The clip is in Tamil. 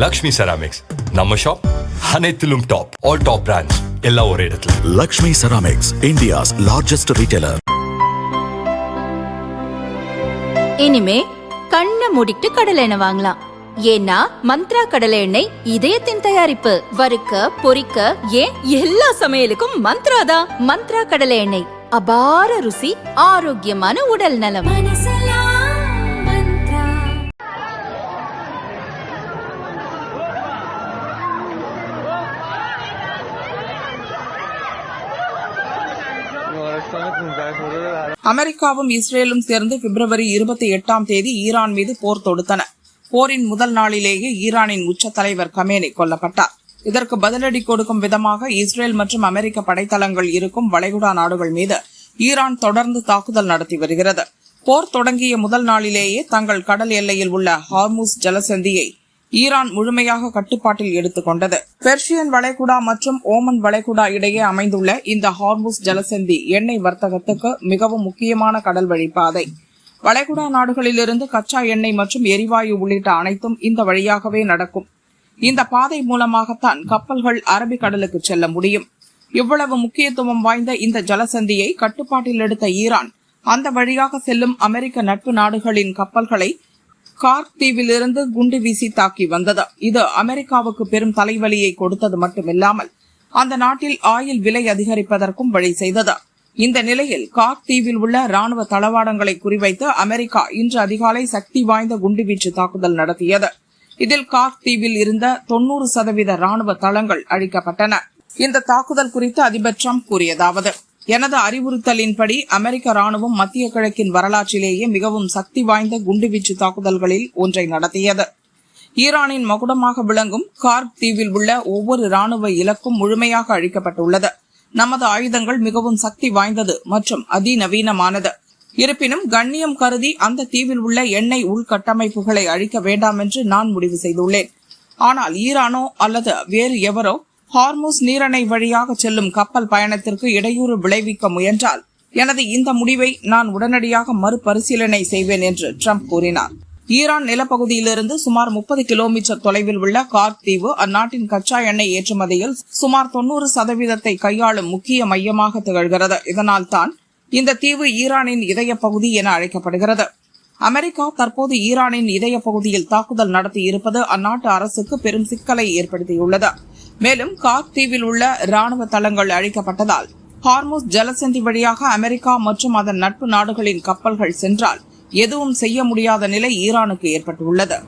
லக்ஷ்மி செராமிக்ஸ் நம்ம ஷாப் அனைத்திலும் டாப். ஆல் டாப் பிராண்ட்ஸ் எல்லாம் ஒரே இடத்துல. Lakshmi ceramics, India's largest retailer. இனிமே கண்ணை மூடிட்டு கடலை எண்ணெய் வாங்கலாம். ஏன்னா மந்த்ரா கடலை எண்ணெய் இதயத்தின் தயாரிப்பு. வறுக்க, பொரிக்க, ஏன் எல்லா சமையலுக்கும் மந்த்ரா தான். மந்த்ரா கடலை எண்ணெய், அபார ருசி, ஆரோக்கியமான உடல் நலம். அமெரிக்காவும் இஸ்ரேலும் சேர்ந்து பிப்ரவரி 28 ஈரான் மீது போர் தொடுத்தன. போரின் முதல் நாளிலேயே ஈரானின் உச்ச தலைவர் கமேனி கொல்லப்பட்டார். இதற்கு பதிலடி கொடுக்கும் விதமாக இஸ்ரேல் மற்றும் அமெரிக்க படைத்தளங்கள் இருக்கும் வளைகுடா நாடுகள் மீது ஈரான் தொடர்ந்து தாக்குதல் நடத்தி வருகிறது. போர் தொடங்கிய முதல் நாளிலேயே தங்கள் கடல் எல்லையில் உள்ள ஹார்முஸ் ஜலசந்தியை ஈரான் முழுமையாக கட்டுப்பாட்டில் எடுத்துக் கொண்டது. பெர்ஷியன் வளைகுடா மற்றும் ஓமன் வளைகுடா இடையே அமைந்துள்ள இந்த ஹார்முஸ் ஜலசந்தி எண்ணெய் வர்த்தகத்துக்கு மிகவும் முக்கியமான கடல் வழிப்பாதை. வளைகுடா நாடுகளிலிருந்து கச்சா எண்ணெய் மற்றும் எரிவாயு உள்ளிட்ட அனைத்தும் இந்த வழியாகவே நடக்கும். இந்த பாதை மூலமாகத்தான் கப்பல்கள் அரபிக்கடலுக்கு செல்ல முடியும். இவ்வளவு முக்கியத்துவம் வாய்ந்த இந்த ஜலசந்தியை கட்டுப்பாட்டில் எடுத்த ஈரான் அந்த வழியாக செல்லும் அமெரிக்க நட்பு நாடுகளின் கப்பல்களை கார்க் தீவிலிருந்து குண்டு வீசி தாக்கி வந்தது. இது அமெரிக்காவுக்கு பெரும் தலைவலியை கொடுத்தது மட்டுமில்லாமல் அந்த நாட்டில் ஆயில் விலை அதிகரிப்பதற்கும் வழி செய்தது. இந்த நிலையில் கார்க் தீவில் உள்ள ராணுவ தளவாடங்களை குறிவைத்து அமெரிக்கா இன்று அதிகாலை சக்தி வாய்ந்த குண்டுவீச்சு தாக்குதல் நடத்தியது. இதில் கார்க் தீவில் இருந்த 90% ராணுவ தளங்கள் அழிக்கப்பட்டன. இந்த தாக்குதல் குறித்து அதிபர் டிரம்ப் கூறியதாவது: எனது அறிவுறுத்தலின்படி அமெரிக்க ராணுவம் மத்திய கிழக்கின் வரலாற்றிலேயே மிகவும் சக்தி வாய்ந்த குண்டுவீச்சு தாக்குதல்களில் ஒன்றை நடத்தியது. ஈரானின் மகுடமாக விளங்கும் கார்க் தீவில் உள்ள ஒவ்வொரு ராணுவ இலக்கும் முழுமையாக அழிக்கப்பட்டுள்ளது. நமது ஆயுதங்கள் மிகவும் சக்தி வாய்ந்தது மற்றும் அதிநவீனமானது. இருப்பினும் கண்ணியம் கருதி அந்த தீவில் உள்ள எண்ணெய் உள்கட்டமைப்புகளை அழிக்க வேண்டாம் என்று நான் முடிவு செய்துள்ளேன். ஆனால் ஈரானோ அல்லது வேறு எவரோ ஹார்முஸ் நீரணை வழியாக செல்லும் கப்பல் பயணத்திற்கு இடையூறு விளைவிக்க முயன்றால் எனது இந்த முடிவை நான் உடனடியாக மறுபரிசீலனை செய்வேன் என்று ட்ரம்ப் கூறினார். ஈரான் நிலப்பகுதியிலிருந்து சுமார் 30 கிலோமீட்டர் தொலைவில் உள்ள கார்க் தீவு அந்நாட்டின் கச்சா எண்ணெய் ஏற்றுமதியில் சுமார் 90% கையாளும் முக்கிய மையமாக திகழ்கிறது. இதனால் தான் இந்த தீவு ஈரானின் இதய பகுதி என அழைக்கப்படுகிறது. அமெரிக்கா தற்போது ஈரானின் இதய பகுதியில் தாக்குதல் நடத்தி இருப்பது அந்நாட்டு அரசுக்கு பெரும் சிக்கலை ஏற்படுத்தியுள்ளது. மேலும் கார்க் தீவில் உள்ள ராணுவ தளங்கள் அழிக்கப்பட்டதால் ஹார்முஸ் ஜலசந்தி வழியாக அமெரிக்கா மற்றும் அதன் நட்பு நாடுகளின் கப்பல்கள் சென்றால் எதுவும் செய்ய முடியாத நிலை ஈரானுக்கு ஏற்பட்டுள்ளது.